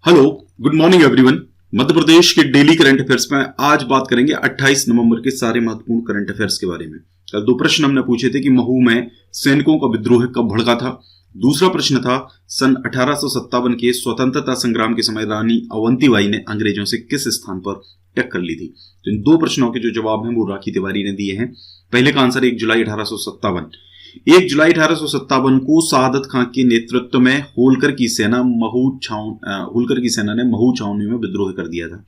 Hello, good morning everyone. Madhya Pradesh के daily current affairs में आज बात करेंगे 28 नवंबर के सारे महत्वपूर्ण करंट अफेयर्स के बारे में। कल दो प्रश्न हमने पूछे थे कि महू में सैनिकों का विद्रोह कब भड़का था। दूसरा प्रश्न था सन 1857 के स्वतंत्रता संग्राम के समय रानी अवंतीबाई ने अंग्रेजों से किस स्थान पर टक्कर ली थी। तो इन दो प्रश्नों के जो जवाब हैं वो राखी तिवारी ने दिए हैं। पहले का आंसर 1 जुलाई 1857। 1 जुलाई 1857 को सादत खां के नेतृत्व में होलकर की सेना ने महू छावनी में विद्रोह कर दिया था।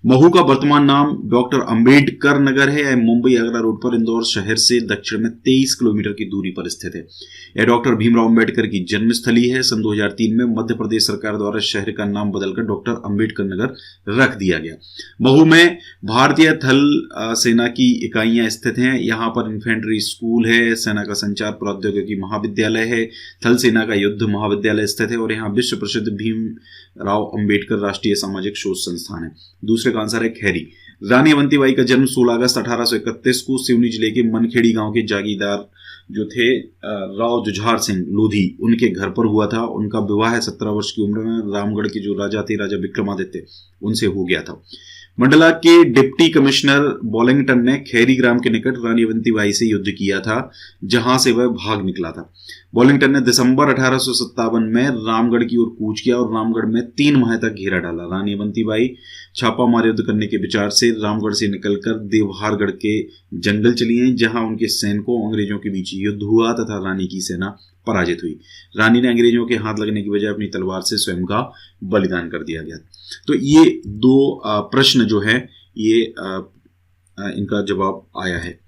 महू का वर्तमान नाम डॉक्टर अंबेडकर नगर है। यह मुंबई आगरा रोड पर इंदौर शहर से दक्षिण में 23 किलोमीटर की दूरी पर स्थित है। यह डॉक्टर भीमराव अंबेडकर की जन्मस्थली है। सन 2003 में मध्य प्रदेश सरकार द्वारा शहर का नाम बदलकर डॉक्टर अंबेडकर नगर रख दिया गया। महू में भारतीय थल सेना की इकाइयां स्थित हैं। यहाँ पर इन्फेंट्री स्कूल है, सेना का संचार प्रौद्योगिकी महाविद्यालय है, थल सेना का युद्ध महाविद्यालय स्थित है और यहाँ विश्व प्रसिद्ध भीमराव अंबेडकर राष्ट्रीय सामाजिक शोध संस्थान है। दूसरे का आंसर है खैरी। रानी अवंतीबाई का जन्म 16 अगस्त 1831 को सिवनी जिले के मनखेड़ी गांव के जागीरदार जो थे राव जुझार सिंह लोधी उनके घर पर हुआ था। उनका विवाह 17 वर्ष की उम्र में रामगढ़ के जो राजा थे, राजा विक्रमादित्य, उनसे हो गया था। मंडला के डिप्टी कमिश्नर बॉलिंगटन ने खैरी ग्राम के निकट रानी अवंतीबाई से युद्ध किया था, जहां से वह भाग निकला था। बॉलिंगटन ने दिसंबर 1857 में रामगढ़ की ओर कूच किया और रामगढ़ में 3 माह तक घेरा डाला। रानी अवंतीबाई छापामार युद्ध करने के विचार से रामगढ़ से निकलकर देवहारगढ़ के जंगल चली गईं, जहां उनके सैनिकों अंग्रेजों के बीच युद्ध हुआ तथा रानी की सेना पराजित हुई। रानी ने अंग्रेजों के हाथ लगने की बजाय अपनी तलवार से स्वयं का बलिदान कर दिया गया। तो ये दो प्रश्न जो है ये इनका जवाब आया है।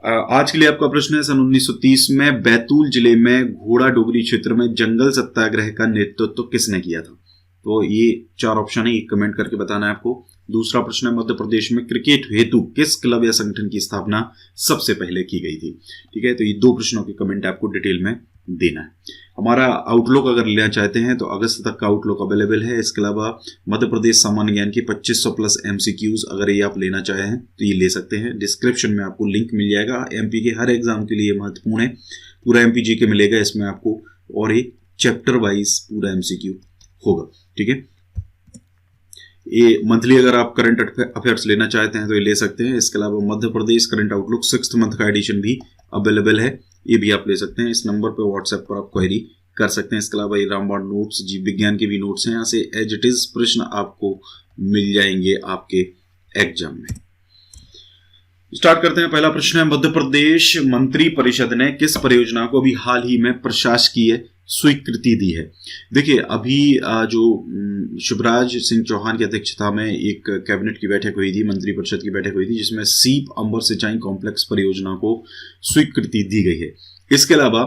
आज के लिए आपका प्रश्न है, सन 1930 में बैतूल जिले में घोड़ा डोगरी क्षेत्र में जंगल सत्याग्रह का नेतृत्व किसने किया था। तो ये 4 ऑप्शन है, ये कमेंट करके बताना है आपको। दूसरा प्रश्न है, मध्य प्रदेश में क्रिकेट हेतु किस क्लब या संगठन की स्थापना सबसे पहले की गई थी। ठीक है, तो ये 2 प्रश्नों के कमेंट आपको डिटेल में देना है। हमारा आउटलुक अगर लेना चाहते हैं तो अगस्त तक का आउटलुक अवेलेबल है। इसके अलावा मध्य प्रदेश सामान्य ज्ञान के 2500 प्लस MCQs अगर ये आप लेना चाहें तो ये ले सकते हैं। डिस्क्रिप्शन में आपको लिंक मिल जाएगा। MP के हर एग्जाम के लिए महत्वपूर्ण है, पूरा MP GK मिलेगा इसमें आपको, और एक चैप्टर वाइज पूरा MCQ होगा। ठीक है, ये मंथली अगर आप करंट अफेयर्स लेना चाहते हैं तो ये ले सकते हैं। इसके अलावा Madhya Pradesh current outlook 6th month का एडिशन भी अवेलेबल है, ये भी आप ले सकते हैं। इस नंबर पर व्हाट्सएप पर आप क्वेरी कर सकते हैं। इसके अलावा ये रामबाण नोट्स, जीव विज्ञान के भी नोट्स हैं, यहाँ से एज इट इज प्रश्न आपको मिल जाएंगे आपके एग्जाम में। स्टार्ट करते हैं। पहला प्रश्न है, मध्य प्रदेश मंत्री परिषद ने किस परियोजना को अभी हाल ही में प्रशासकीय स्वीकृति दी है। देखिए, अभी जो शिवराज सिंह चौहान की अध्यक्षता में एक कैबिनेट की बैठक हुई थी, मंत्री परिषद की बैठक हुई थी, जिसमें सीप अंबर सिंचाई कॉम्प्लेक्स परियोजना को स्वीकृति दी गई है। इसके अलावा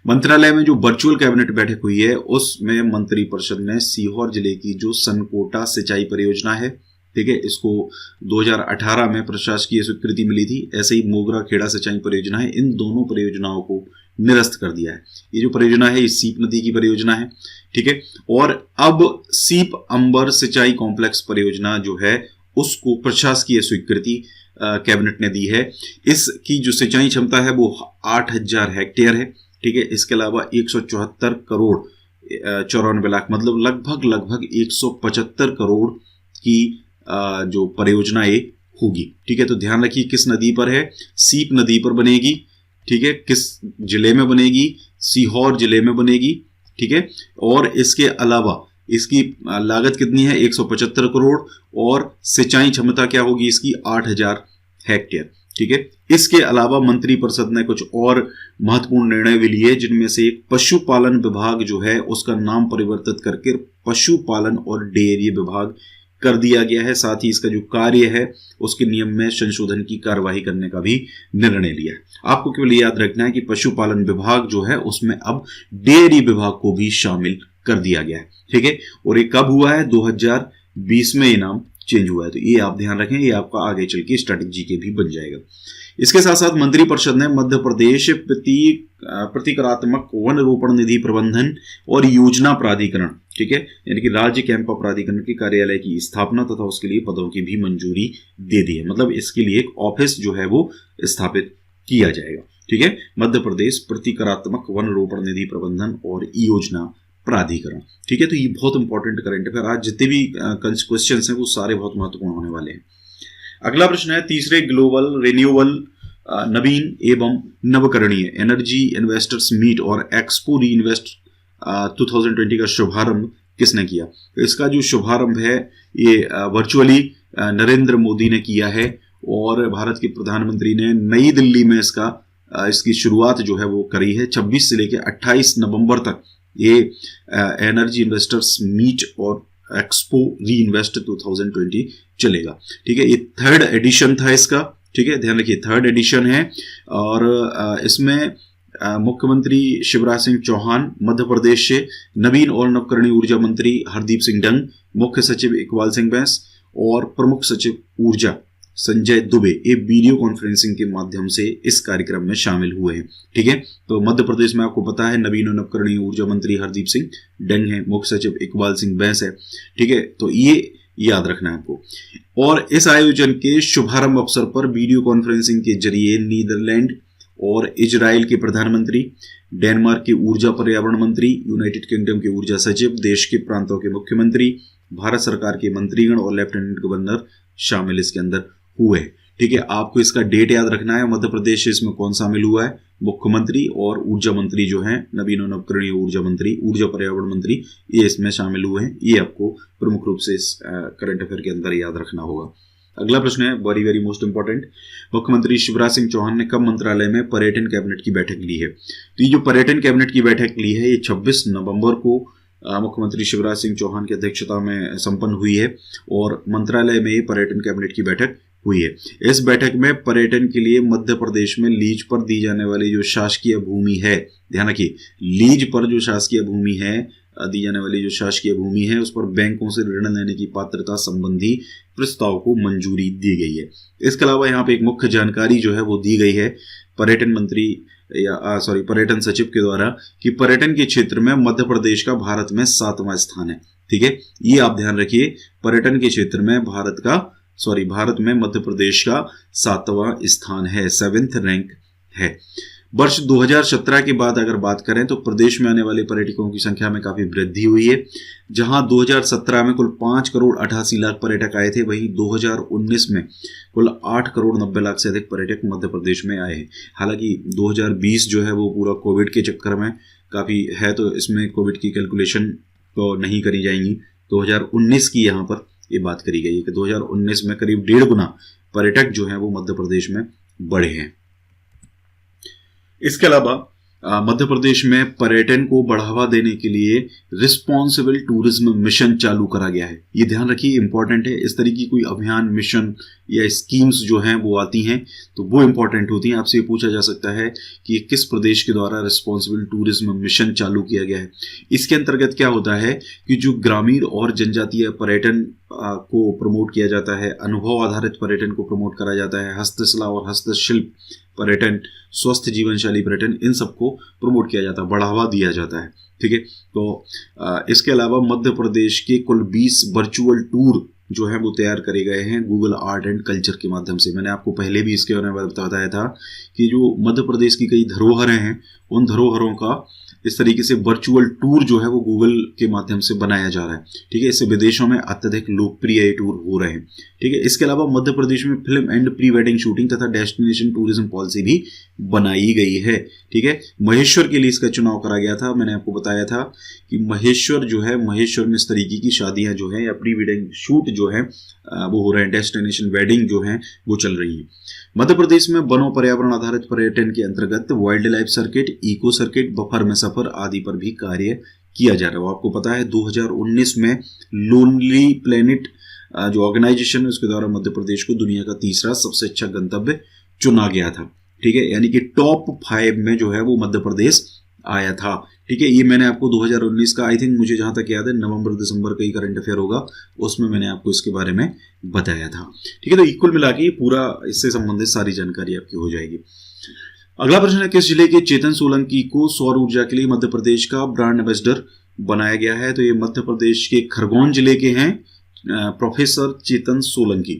मंत्रालय में जो वर्चुअल कैबिनेट बैठक हुई है उसमें मंत्री परिषद ने सीहोर जिले की जो सनकोटा सिंचाई परियोजना है, ठीक है, इसको 2018 में प्रशासकीय स्वीकृति मिली थी। ऐसे ही मोगरा खेड़ा सिंचाई परियोजना है, इन दोनों परियोजनाओं को निरस्त कर दिया है। ये जो परियोजना है ये सीप नदी की परियोजना है, ठीक है, और अब सीप अंबर सिंचाई कॉम्प्लेक्स परियोजना जो है उसको प्रशासकीय स्वीकृति कैबिनेट ने दी है। इसकी जो सिंचाई क्षमता है वो 8000 हेक्टेयर है। ठीक है, इसके अलावा 174 करोड़ 94 लाख मतलब लगभग 175 करोड़ की जो परियोजना ये होगी। ठीक है, तो ध्यान रखिए किस नदी पर है, सीप नदी पर बनेगी। ठीक है, किस जिले में बनेगी, सीहोर जिले में बनेगी। ठीक है, और इसके अलावा इसकी लागत कितनी है, 175 करोड़, और सिंचाई क्षमता क्या होगी इसकी, 8000 हेक्टेयर। ठीक है, इसके अलावा मंत्री परिषद ने कुछ और महत्वपूर्ण निर्णय भी लिए, जिनमें से एक पशुपालन विभाग जो है उसका नाम परिवर्तित करके पशुपालन और डेयरी विभाग कर दिया गया है। साथ ही इसका जो कार्य है उसके नियम में संशोधन की कार्यवाही करने का भी निर्णय लिया है। आपको केवल याद रखना है कि पशुपालन विभाग जो है उसमें अब डेयरी विभाग को भी शामिल कर दिया गया है। ठीक है, और ये कब हुआ है, 2020 में ये नाम चेंज हुआ है। तो ये आप ध्यान रखें, ये आपका आगे चल के स्ट्रैटेजी के भी बन जाएगा। इसके साथ साथ मंत्री परिषद ने मध्य प्रदेश प्रतिकारात्मक वन रोपण निधि प्रबंधन और योजना प्राधिकरण, ठीक है, यानी कि राज्य कैंपा प्राधिकरण के कार्यालय की स्थापना तथा उसके लिए पदों की भी मंजूरी दे दी है। मतलब इसके लिए एक ऑफिस जो है वो स्थापित किया जाएगा। ठीक है, मध्य प्रदेश प्रतिकारात्मक वन रोपण निधि प्रबंधन और योजना प्राधिकरण। ठीक है, तो ये बहुत इंपॉर्टेंट करंट अफेयर, आज जितने भी क्वेश्चन हैं वो सारे बहुत महत्वपूर्ण होने वाले हैं। अगला प्रश्न है तीसरे ग्लोबल रिन्यूएबल नवीन एवं नवकरणीय एनर्जी इन्वेस्टर्स मीट और एक्सपो री इन्वेस्ट 2020 का शुभारंभ किसने किया? तो इसका जो शुभारंभ है ये वर्चुअली नरेंद्र मोदी ने किया है और भारत के प्रधानमंत्री ने नई दिल्ली में इसकी शुरुआत जो है वो करी है। 26 से लेकर 28 नवंबर तक ये एनर्जी इन्वेस्टर्स मीट और एक्सपो री इन्वेस्ट 2020 चलेगा। ठीक है, ये थर्ड एडिशन था इसका। ठीक है, ध्यान रखिए थर्ड एडिशन है और इसमें मुख्यमंत्री शिवराज सिंह चौहान मध्य प्रदेश से, नवीन और नवकरणीय ऊर्जा मंत्री हरदीप सिंह डंग, मुख्य सचिव इकबाल सिंह बैंस और प्रमुख सचिव ऊर्जा संजय दुबे ये वीडियो कॉन्फ्रेंसिंग के माध्यम से इस कार्यक्रम में शामिल हुए हैं। ठीक है, तो मध्य प्रदेश में आपको पता है नवीन और नवकरणीय ऊर्जा मंत्री हरदीप सिंह डंग है, मुख्य सचिव इकबाल सिंह बैंस है। ठीक है, तो ये याद रखना है आपको। और इस आयोजन के शुभारंभ अवसर पर वीडियो कॉन्फ्रेंसिंग के जरिए नीदरलैंड और इजराइल के प्रधानमंत्री, डेनमार्क के ऊर्जा पर्यावरण मंत्री, यूनाइटेड किंगडम के ऊर्जा सचिव, देश के प्रांतों के मुख्यमंत्री, भारत सरकार के मंत्रीगण और लेफ्टिनेंट गवर्नर शामिल इसके अंदर हुए। ठीक है, आपको इसका डेट याद रखना है। मध्य प्रदेश इसमें कौन शामिल हुआ है? मुख्यमंत्री और ऊर्जा मंत्री जो हैं, नवीन और नवकरणीय ऊर्जा मंत्री, ऊर्जा पर्यावरण मंत्री, ये इसमें शामिल हुए हैं। ये आपको प्रमुख रूप से इस करंट अफेयर के अंदर याद रखना होगा। अगला प्रश्न है वेरी वेरी मोस्ट इंपॉर्टेंट, मुख्यमंत्री शिवराज सिंह चौहान ने कब मंत्रालय में पर्यटन कैबिनेट की बैठक ली है? तो ये जो पर्यटन कैबिनेट की बैठक ली है ये 26 नवंबर को मुख्यमंत्री शिवराज सिंह चौहान की अध्यक्षता में संपन्न हुई है और मंत्रालय में पर्यटन कैबिनेट की बैठक हुई है। इस बैठक में पर्यटन के लिए मध्य प्रदेश में लीज पर दी जाने वाली जो शासकीय भूमि है, ध्यान रखिए लीज पर जो शासकीय भूमि है, दी जाने वाली जो शासकीय भूमि है उस पर बैंकों से ऋण लेने की पात्रता संबंधी प्रस्ताव को मंजूरी दी गई है। इसके अलावा यहाँ पे एक मुख्य जानकारी जो है वो दी गई है पर्यटन मंत्री पर्यटन सचिव के द्वारा कि पर्यटन के क्षेत्र में मध्य प्रदेश का भारत में 7वां स्थान है। ठीक है, ये आप ध्यान रखिए, पर्यटन के क्षेत्र में भारत में मध्य प्रदेश का 7वां स्थान है, 7th रैंक है। वर्ष 2017 के बाद अगर बात करें तो प्रदेश में आने वाले पर्यटकों की संख्या में काफी वृद्धि हुई है। जहां 2017 में कुल 5 करोड़ 88 लाख पर्यटक आए थे, वहीं 2019 में कुल 8 करोड़ 90 लाख से अधिक पर्यटक मध्य प्रदेश में आए हैं। हालांकि 2020 जो है वो पूरा कोविड के चक्कर में काफी है, तो इसमें कोविड की कैलकुलेशन तो नहीं करी जाएंगी। 2019 की यहाँ पर ये बात करी गई है कि 2019 में करीब 1.5 गुना पर्यटक जो है वो मध्य प्रदेश में बढ़े हैं। इसके अलावा मध्य प्रदेश में पर्यटन को बढ़ावा देने के लिए रिस्पॉन्सिबल टूरिज्म मिशन चालू करा गया है। ये ध्यान रखिए, इंपॉर्टेंट है। इस तरह की कोई अभियान, मिशन या स्कीम्स जो हैं वो आती हैं तो वो इंपॉर्टेंट होती हैं। आपसे ये पूछा जा सकता है कि किस प्रदेश के द्वारा रिस्पॉन्सिबल टूरिज्म मिशन चालू किया गया है। इसके अंतर्गत क्या होता है कि जो ग्रामीण और जनजातीय पर्यटन को प्रमोट किया जाता है, अनुभव आधारित पर्यटन को प्रमोट करा जाता है, हस्तशिला और हस्तशिल्प पर्यटन, स्वस्थ जीवन शैली पर्यटन, इन सबको प्रमोट किया जाता है, बढ़ावा दिया जाता है। ठीक है, तो इसके अलावा मध्य प्रदेश के कुल 20 वर्चुअल टूर जो है वो तैयार करे गए हैं गूगल आर्ट एंड कल्चर के माध्यम से। मैंने आपको पहले भी इसके बारे में बताया था कि जो मध्य प्रदेश की कई धरोहरें हैं उन धरोहरों का इस तरीके से वर्चुअल टूर जो है वो गूगल के माध्यम से बनाया जा रहा है। ठीक है, इससे विदेशों में अत्यधिक लोकप्रिय टूर हो रहे हैं। ठीक है, इसके अलावा मध्य प्रदेश में film and pre wedding shooting तथा डेस्टिनेशन टूरिज्म पॉलिसी भी बनाई गई है। ठीक है, महेश्वर के लिए इसका चुनाव करा गया था। मैंने आपको बताया था कि महेश्वर जो है, महेश्वर में इस तरीके की शादियां जो है या प्री वेडिंग शूट जो है वो हो रहे हैं, डेस्टिनेशन वेडिंग जो है वो चल रही है। मध्य प्रदेश में वनों पर्यावरण आधारित पर्यटन के अंतर्गत wildlife circuit, eco circuit, buffer में सफर आदि पर भी कार्य किया जा रहा है। आपको पता है 2019 में लोनली प्लेनेट जो ऑर्गेनाइजेशन है उसके द्वारा मध्य प्रदेश को दुनिया का तीसरा सबसे अच्छा गंतव्य चुना गया था। ठीक है, यानी कि टॉप 5 में जो है वो मध्य प्रदेश आया था। ठीक है, ये मैंने आपको 2019 का, आई थिंक मुझे जहां तक याद है नवंबर दिसंबर का ही करंट अफेयर होगा, उसमें मैंने आपको इसके बारे में बताया था। ठीक है, तो इक्वल मिला के पूरा इससे संबंधित सारी जानकारी आपकी हो जाएगी। अगला प्रश्न है किस जिले के चेतन सोलंकी को सौर ऊर्जा के लिए मध्य प्रदेश का ब्रांड एम्बेसडर बनाया गया है? तो ये मध्य प्रदेश के खरगोन जिले के हैं प्रोफेसर चेतन सोलंकी।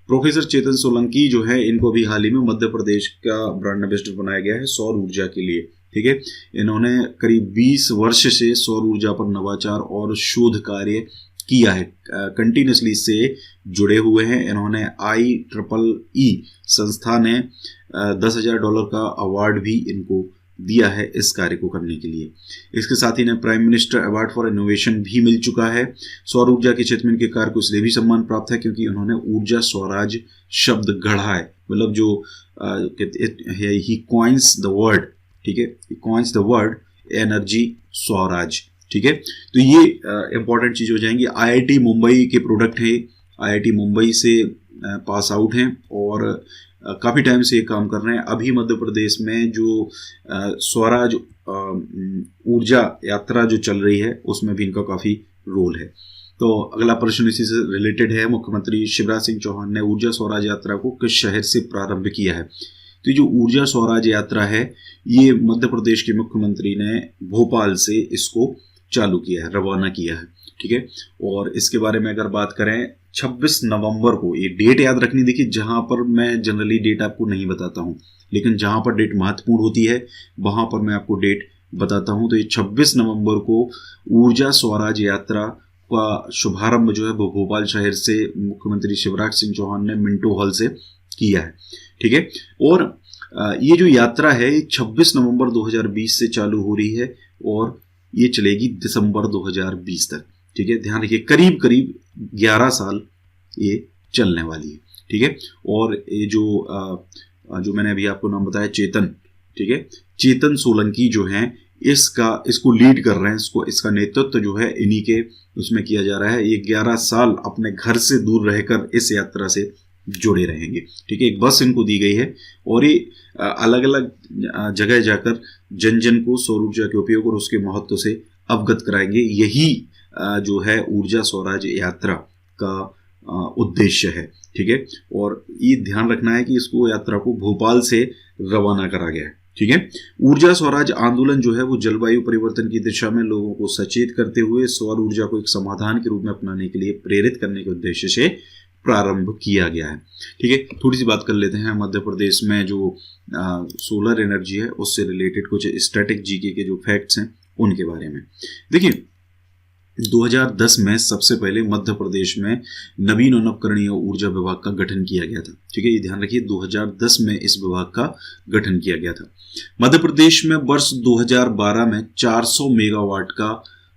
प्रोफेसर चेतन सोलंकी जो है इनको भी हाल ही में मध्य प्रदेश का ब्रांड एम्बेसडर बनाया गया है सौर ऊर्जा के लिए। ठीक है। इन्होंने करीब 20 वर्ष से सौर ऊर्जा पर नवाचार और शोध कार्य किया है, कंटिन्यूसली इससे जुड़े हुए हैं। इन्होंने IEEE संस्था ने $10,000 का अवार्ड भी इनको दिया है इस कार्य को करने के लिए। इसके साथ ही इन्हें prime minister award for innovation भी मिल चुका है। सौर ऊर्जा के क्षेत्र में इनके कार्य को इसलिए भी सम्मान प्राप्त है क्योंकि उन्होंने ऊर्जा स्वराज शब्द गढ़ा है, मतलब जो ही कॉइन्स द वर्ड, ठीक है, he coins the word energy Swaraj, ठीक है। तो ये इंपॉर्टेंट चीज हो जाएंगी। IIT मुंबई के प्रोडक्ट है, IIT मुंबई से पास आउट हैं और काफ़ी टाइम से ये काम कर रहे हैं। अभी मध्य प्रदेश में जो स्वराज ऊर्जा यात्रा जो चल रही है उसमें भी इनका काफ़ी रोल है। तो अगला प्रश्न इसी से रिलेटेड है। मुख्यमंत्री शिवराज सिंह चौहान ने ऊर्जा स्वराज यात्रा को किस शहर से प्रारंभ किया है? तो जो ऊर्जा स्वराज यात्रा है ये मध्य प्रदेश के मुख्यमंत्री ने भोपाल से इसको चालू किया है, रवाना किया है, ठीक है। और इसके बारे में अगर बात करें 26 नवंबर को, ये डेट याद रखनी, देखिए जहां पर मैं जनरली डेट आपको नहीं बताता हूं, लेकिन जहां पर डेट महत्वपूर्ण होती है वहां पर मैं आपको डेट बताता हूं। तो ये 26 नवंबर को ऊर्जा स्वराज यात्रा का शुभारंभ जो है वो भोपाल शहर से मुख्यमंत्री शिवराज सिंह चौहान ने मिंटो हॉल से किया है, ठीक है। और ये जो यात्रा है 26 नवंबर 2020 से चालू हो रही है और ये चलेगी दिसंबर 2020 तक, ठीक है। ध्यान रखिए करीब करीब 11 साल ये चलने वाली है, ठीक है। और ये जो मैंने अभी आपको नाम बताया चेतन, ठीक है, चेतन सोलंकी जो हैं इसको लीड कर रहे हैं, इसका नेतृत्व जो है इन्हीं के उसमें किया जा रहा है। ये 11 साल अपने घर से दूर रहकर इस यात्रा से जुड़े रहेंगे, ठीक है। एक बस इनको दी गई है और ये अलग अलग जगह जाकर जन जन को सौर ऊर्जा के उपयोग और उसके महत्व से अवगत कराएंगे। यही जो है ऊर्जा स्वराज यात्रा का उद्देश्य है, ठीक है। और ये ध्यान रखना है कि इसको यात्रा को भोपाल से रवाना करा गया है, ठीक है। ऊर्जा स्वराज आंदोलन जो है वो जलवायु परिवर्तन की दिशा में लोगों को सचेत करते हुए सौर ऊर्जा को एक समाधान के रूप में अपनाने के लिए प्रेरित करने के उद्देश्य से प्रारंभ किया गया है, ठीक है। थोड़ी सी बात कर लेते हैं मध्य प्रदेश में जो सोलर एनर्जी है उससे रिलेटेड कुछ स्टैटिक जीके के जो फैक्ट्स हैं उनके बारे में। देखिए 2010 में सबसे पहले मध्य प्रदेश में नवीन और नवकरणीय ऊर्जा विभाग का गठन किया गया था, ठीक है। ये ध्यान रखिए 2010 में इस विभाग का गठन किया गया था। मध्य प्रदेश में वर्ष 2012 में 400 मेगावाट का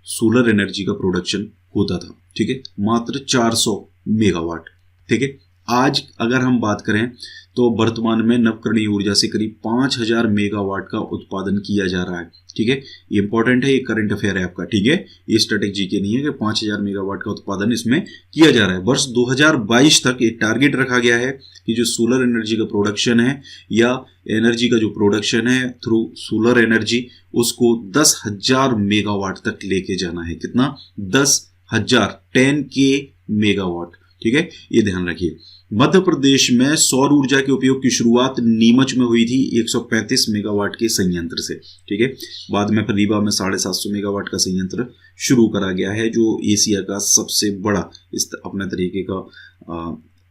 सोलर एनर्जी का प्रोडक्शन होता था, ठीक है, मात्र 400 मेगावाट, ठीक है। आज अगर हम बात करें तो वर्तमान में नवकरणीय ऊर्जा से करीब 5000 मेगावाट का उत्पादन किया जा रहा है, ठीक है। ये इंपॉर्टेंट है, ये करंट अफेयर है आपका, ठीक है। ये स्टैटिक जीके नहीं है कि 5000 मेगावाट का उत्पादन इसमें किया जा रहा है। वर्ष 2022 तक एक टारगेट रखा गया है कि जो सोलर एनर्जी का प्रोडक्शन है या एनर्जी का जो प्रोडक्शन है थ्रू सोलर एनर्जी उसको 10,000 मेगावाट तक लेके जाना है। कितना? 10,000, 10K मेगावाट, ठीक है। ये ध्यान रखिए। मध्य प्रदेश में सौर ऊर्जा के उपयोग की शुरुआत नीमच में हुई थी 135 मेगावाट के संयंत्र से, ठीक है। बाद में फिर रीवा में 750 मेगावाट का संयंत्र शुरू करा गया है जो एशिया का सबसे बड़ा इस अपने तरीके का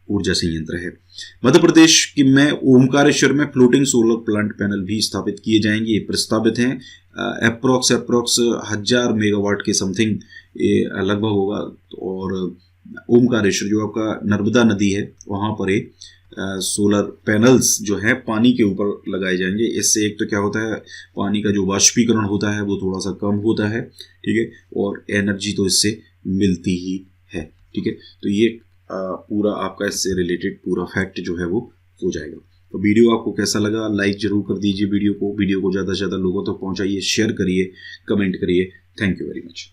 ऊर्जा संयंत्र है। मध्य प्रदेश में ओमकारेश्वर में फ्लोटिंग सोलर प्लांट पैनल भी स्थापित किए जाएंगे, ये प्रस्तावित हैं। अप्रोक्स 1000 मेगावाट के समथिंग ये लगभग होगा। और ओमकारेश्वर जो आपका नर्मदा नदी है वहाँ पर एक सोलर पैनल्स जो है पानी के ऊपर लगाए जाएंगे। इससे एक तो क्या होता है, पानी का जो वाष्पीकरण होता है वो थोड़ा सा कम होता है, ठीक है, और एनर्जी तो इससे मिलती ही है, ठीक है। तो ये पूरा आपका इससे रिलेटेड पूरा फैक्ट जो है वो हो जाएगा। तो वीडियो आपको कैसा लगा लाइक जरूर कर दीजिए, वीडियो को ज़्यादा से ज़्यादा लोगों तक पहुँचाइए, शेयर करिए, कमेंट करिए। Thank you very much.